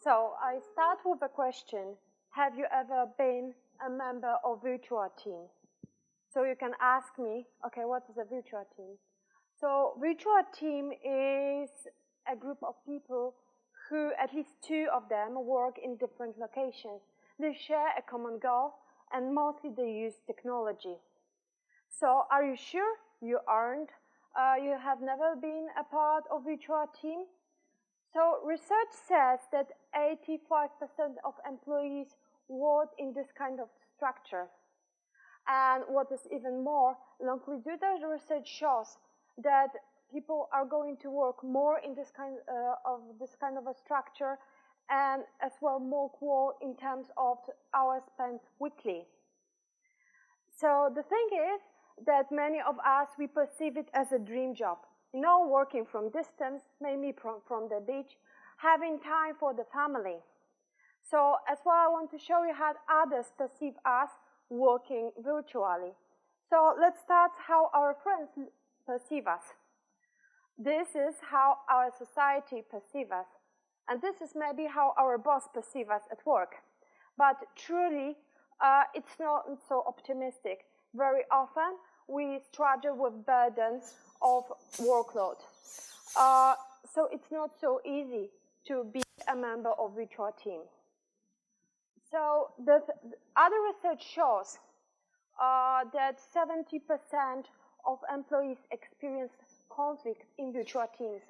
So I start with a question. Have you ever been a member of virtual team? So you can ask me, okay, what is a virtual team? So virtual team is a group of people who, at least two of them, work in different locations. They share a common goal, and mostly they use technology. So are you sure you aren't? You have never been a part of virtual team? So research says that 85% of employees work in this kind of structure. And what is even more, longitudinal research shows that people are going to work more in this kind of a structure, and as well more in terms of hours spent weekly. So the thing is that many of us, we perceive it as a dream job. You know, working from distance, maybe from the beach, having time for the family. So as well, I want to show you how others perceive us working virtually. So let's start how our friends perceive us. This is how our society perceives us. And this is maybe how our boss perceives us at work. But truly, it's not so optimistic. Very often, we struggle with burdens of workload. So it's not so easy to be a member of virtual team. So the other research shows that 70% of employees experience conflict in virtual teams,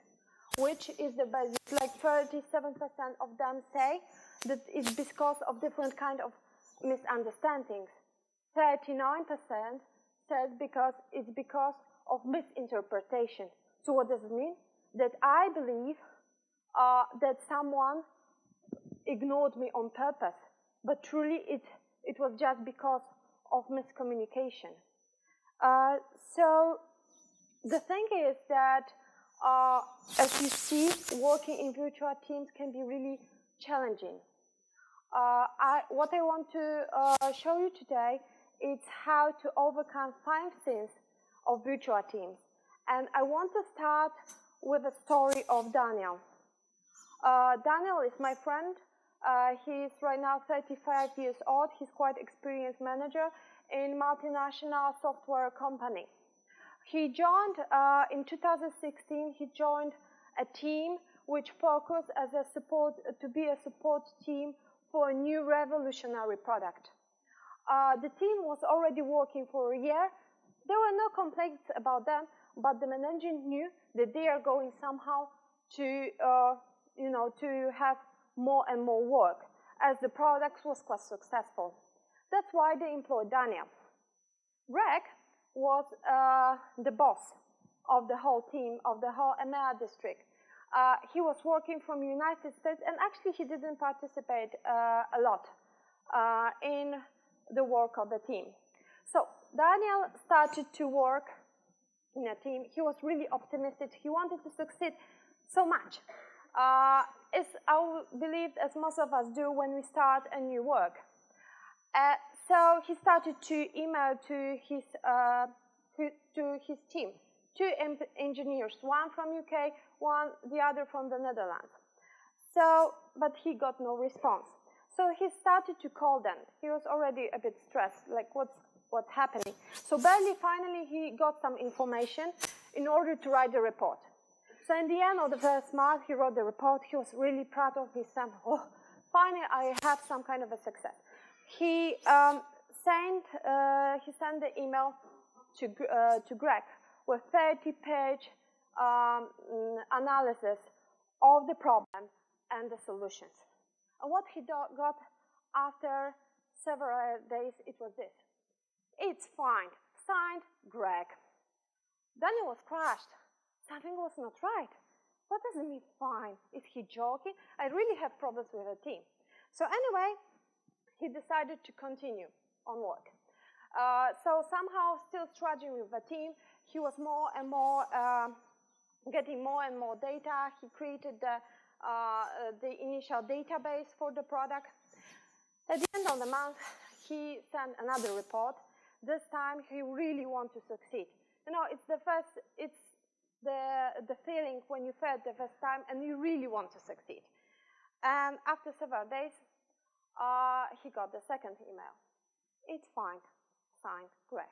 which is the basic. Like 37% of them say that it's because of different kind of misunderstandings. 39% says it's because of misinterpretation. So what does it mean? That I believe that someone ignored me on purpose, but truly it was just because of miscommunication. So the thing is that, as you see, working in virtual teams can be really challenging. What I want to show you today is how to overcome 5 sins of virtual teams. And I want to start with a story of Daniel. Daniel is my friend. He's right now 35 years old. He's quite experienced manager in multinational software company. He joined, in 2016, he joined a team which focused as a to be a support team for a new revolutionary product. The team was already working for a year. There were no complaints about them, but the manager knew that they are going somehow to, to have more and more work, as the product was quite successful. That's why they employed Daniel. Greg was the boss of the whole team, of the whole EMEA district. He was working from the United States, and actually he didn't participate a lot in the work of the team. So Daniel started to work in a team. He was really optimistic. He wanted to succeed so much. I believe, as most of us do when we start a new work. So he started to email to his team, 2 engineers, one from UK, the other from the Netherlands. So, but he got no response. So he started to call them. He was already a bit stressed, like what's happening. So finally he got some information in order to write the report. So in the end of the first month, he wrote the report. He was really proud of his son. Oh, finally I have some kind of a success. He sent the email to Greg with 30-page analysis of the problem and the solutions. And what he got after several days, it was this. It's fine. Signed, Greg. Daniel was crushed. Something was not right. What does it mean fine? Is he joking? I really have problems with the team. So anyway, he decided to continue on work. So somehow, still struggling with the team, he was more and more getting more and more data. He created the initial database for the product. At the end of the month, he sent another report. This time, he really wants to succeed. You know, it's the feeling when you failed the first time and you really want to succeed. And after several days, he got the second email. It's fine, signed Greg.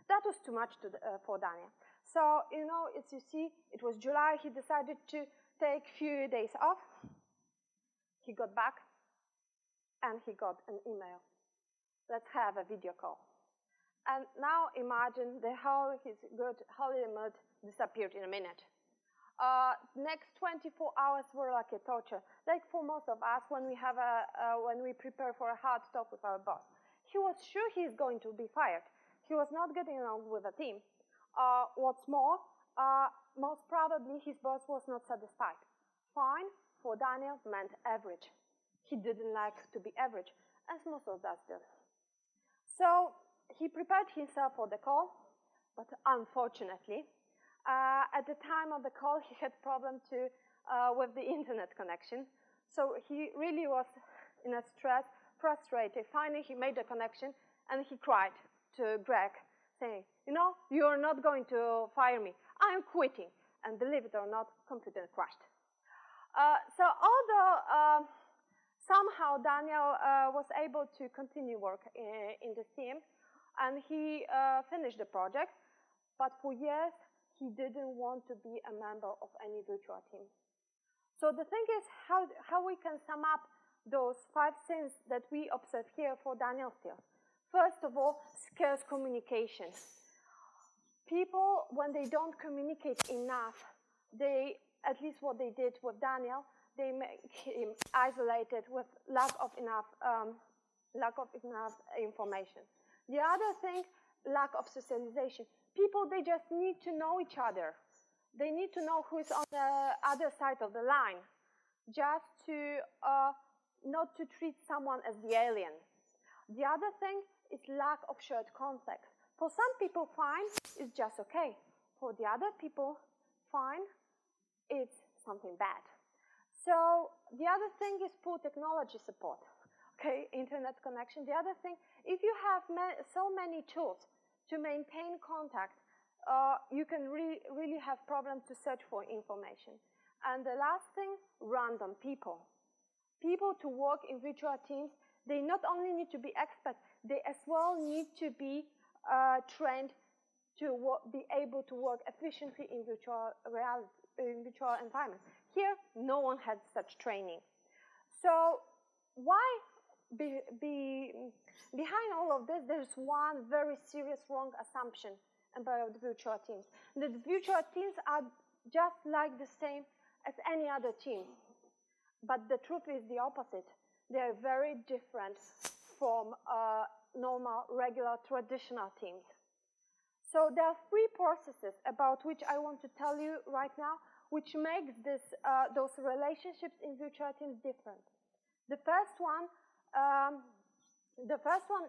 That was too much for Daniel. So, you know, as you see, it was July. He decided to take a few days off. He got back, and he got an email. Let's have a video call. And now imagine his good holiday mood disappeared in a minute. Next 24 hours were like a torture. Like for most of us, when we prepare for a hard talk with our boss, he was sure he's going to be fired. He was not getting along with the team. What's more, most probably his boss was not satisfied. Fine for Daniel meant average. He didn't like to be average, as most of us do. So he prepared himself for the call, but unfortunately, at the time of the call, he had problems with the internet connection. So he really was in a stress, frustrated. Finally, he made a connection, and he cried to Greg, saying, you know, you're not going to fire me. I'm quitting. And believe it or not, computer crashed. So although somehow Daniel was able to continue work in the team, and he finished the project, but for years, he didn't want to be a member of any virtual team. So the thing is how we can sum up those 5 sins that we observe here for Daniel still. First of all, scarce communication. People, when they don't communicate enough, at least what they did with Daniel, they make him isolated with lack of enough information. The other thing, lack of socialization. People, they just need to know each other. They need to know who is on the other side of the line, just to not to treat someone as the alien. The other thing is lack of shared context. For some people, fine, it's just okay. For the other people, fine, it's something bad. So the other thing is poor technology support. Okay, internet connection. The other thing, if you have so many tools to maintain contact, you can really have problems to search for information. And the last thing, random people. People to work in virtual teams, they not only need to be experts, they as well need to be trained to be able to work efficiently in virtual environment. Here, no one had such training. So why behind all of this, there's one very serious wrong assumption about virtual teams. That virtual teams are just like the same as any other team. But the truth is the opposite. They are very different from normal, regular, traditional teams. So there are 3 processes about which I want to tell you right now, which makes those relationships in virtual teams different. The first one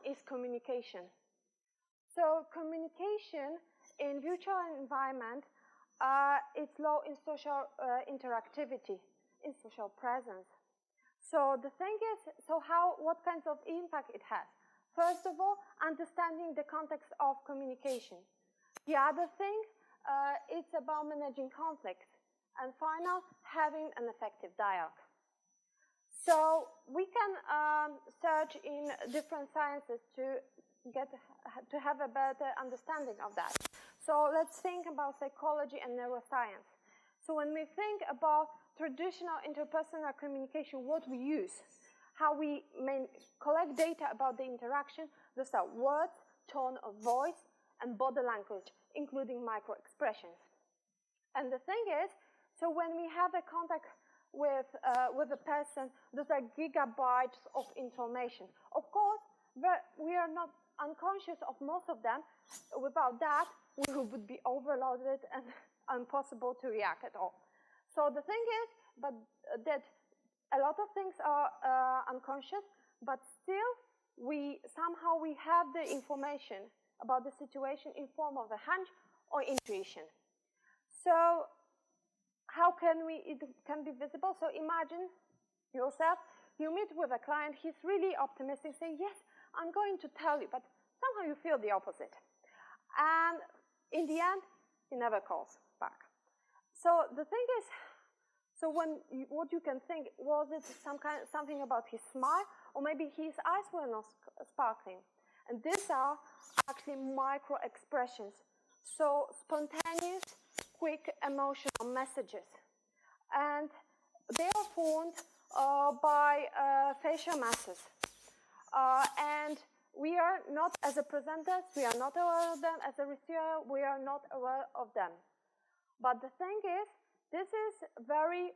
is communication. So communication in virtual environment is low in social interactivity, in social presence. So the thing is, what kinds of impact it has? First of all, understanding the context of communication. The other thing, it's about managing conflicts. And final, having an effective dialogue. So we can search in different sciences to have a better understanding of that. So let's think about psychology and neuroscience. So when we think about traditional interpersonal communication, what we use, how we collect data about the interaction, those are words, tone of voice, and body language, including micro-expressions. And the thing is, so when we have a contact with a person, those are gigabytes of information. Of course, we are not unconscious of most of them. Without that, we would be overloaded and impossible to react at all. So the thing is, that a lot of things are unconscious, but still, somehow we have the information about the situation in form of a hunch or intuition. So how can it can be visible? So imagine yourself, you meet with a client, he's really optimistic, saying, yes, I'm going to tell you, but somehow you feel the opposite. And in the end, he never calls back. So the thing is, So what you can think, was it something about his smile, or maybe his eyes were not sparkling? And these are actually micro expressions. So spontaneous, quick emotional messages. And they are formed by facial masses. And we are not, as a presenters, we are not aware of them. As a receiver, we are not aware of them. But the thing is, this is a very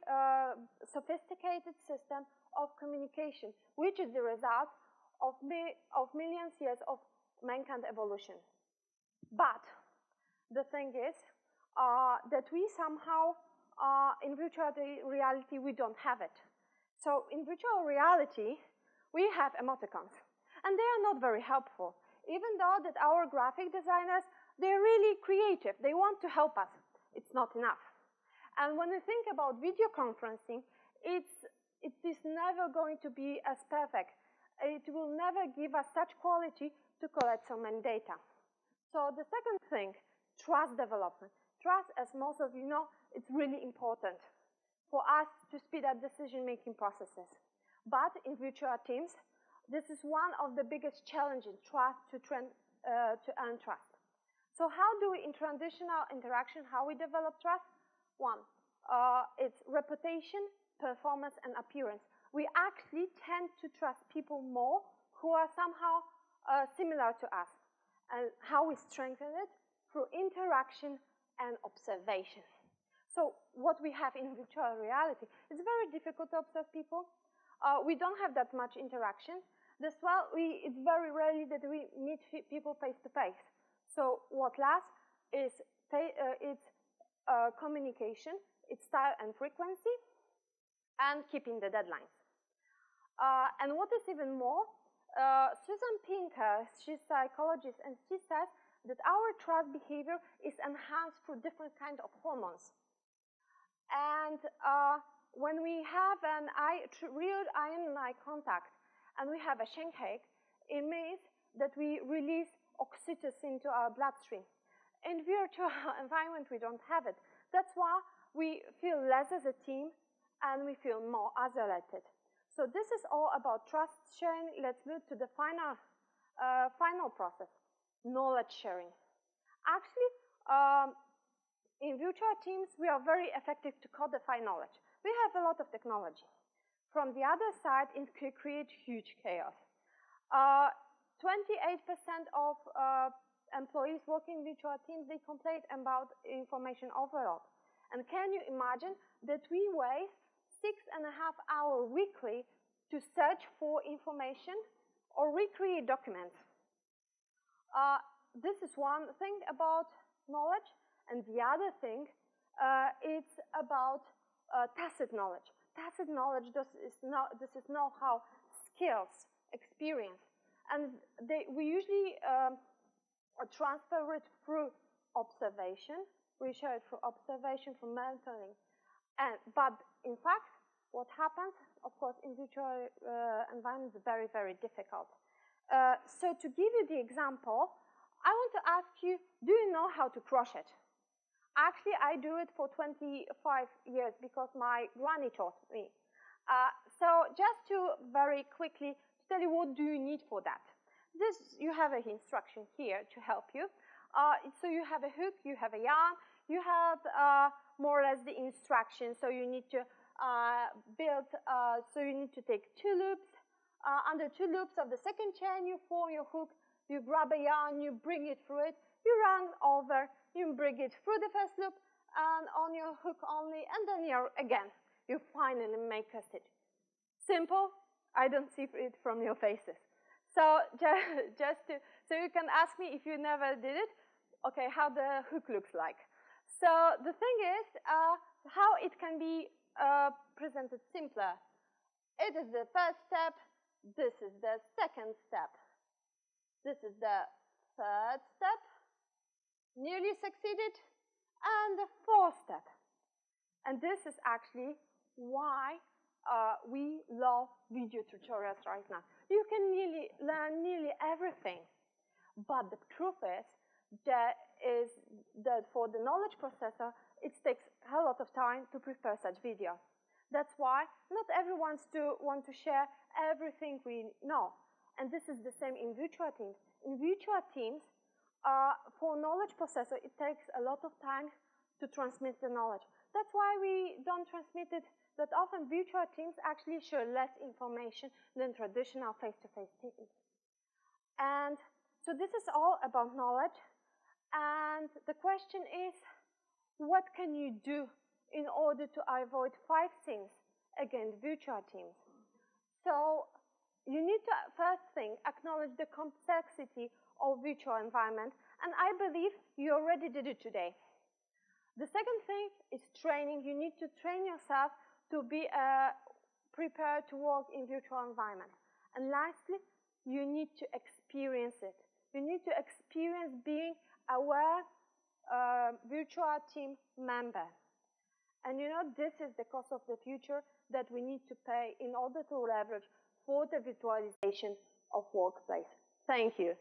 sophisticated system of communication, which is the result of millions of years of mankind evolution. But the thing is that we somehow, in virtual reality, we don't have it. So in virtual reality, we have emoticons, and they are not very helpful. Even though that our graphic designers, they're really creative, they want to help us, it's not enough. And when you think about video conferencing, it is never going to be as perfect. It will never give us such quality to collect so many data. So the second thing, trust development. Trust, as most of you know, it's really important for us to speed up decision-making processes. But in virtual teams, this is one of the biggest challenges, trust to earn trust. So how do we, in traditional interaction, how we develop trust? One, it's reputation, performance, and appearance. We actually tend to trust people more who are somehow similar to us. And how we strengthen it? Through interaction and observation. So what we have in virtual reality, it's very difficult to observe people. We don't have that much interaction. As well, it's very rarely that we meet people face to face. So what lasts is communication, it's style and frequency, and keeping the deadlines. And what is even more, Susan Pinker, she's a psychologist, and she says that our trust behavior is enhanced through different kinds of hormones. And when we have an real eye-on-eye contact and we have a handshake, it means that we release oxytocin to our bloodstream. In virtual environment, we don't have it. That's why we feel less as a team and we feel more isolated. So this is all about trust sharing. Let's move to the final process, knowledge sharing. Actually, in virtual teams, we are very effective to codify knowledge. We have a lot of technology. From the other side, it could create huge chaos. 28% of employees working in virtual teams, they complain about information overload. And can you imagine that we waste 6.5 hours weekly to search for information or recreate documents? This is one thing about knowledge, and the other thing, it's about tacit knowledge. Tacit knowledge, this is know-how, skills, experience, and we usually transfer it through observation. We share it through observation, through mentoring. But in fact, what happens, of course, in virtual environments is very, very difficult. So to give you the example, I want to ask you, do you know how to crochet? Actually, I do it for 25 years because my granny taught me. So just to very quickly tell you what do you need for that. You have an instruction here to help you. So you have a hook, you have a yarn, you have more or less the instructions. So you need to so you need to take 2 loops. Under 2 loops of the second chain, you form your hook, you grab a yarn, you bring it through it, you run over, you bring it through the first loop, and on your hook only, and then you finally make a stitch. Simple, I don't see it from your faces. So so you can ask me if you never did it, okay, how the hook looks like. So the thing is, how it can be presented simpler. It is the first step, this is the second step, this is the third step, nearly succeeded, and the 4th step. And this is actually why we love video tutorials right now. You can learn nearly everything. But the truth is that for the knowledge processor, it takes a lot of time to prepare such video. That's why not everyone wants to share everything we know. And this is the same in virtual teams. In virtual teams, for knowledge processor, it takes a lot of time to transmit the knowledge. That's why we don't transmit it that often. Virtual teams actually share less information than traditional face-to-face teams. And so this is all about knowledge. And the question is, what can you do in order to avoid 5 things against virtual teams? So you need to, first thing, acknowledge the complexity of virtual environment, and I believe you already did it today. The second thing is training. You need to train yourself to be prepared to work in virtual environment. And lastly, you need to experience it. You need to experience being aware virtual team member. And you know, this is the cost of the future that we need to pay in order to leverage for the virtualization of workplace. Thank you.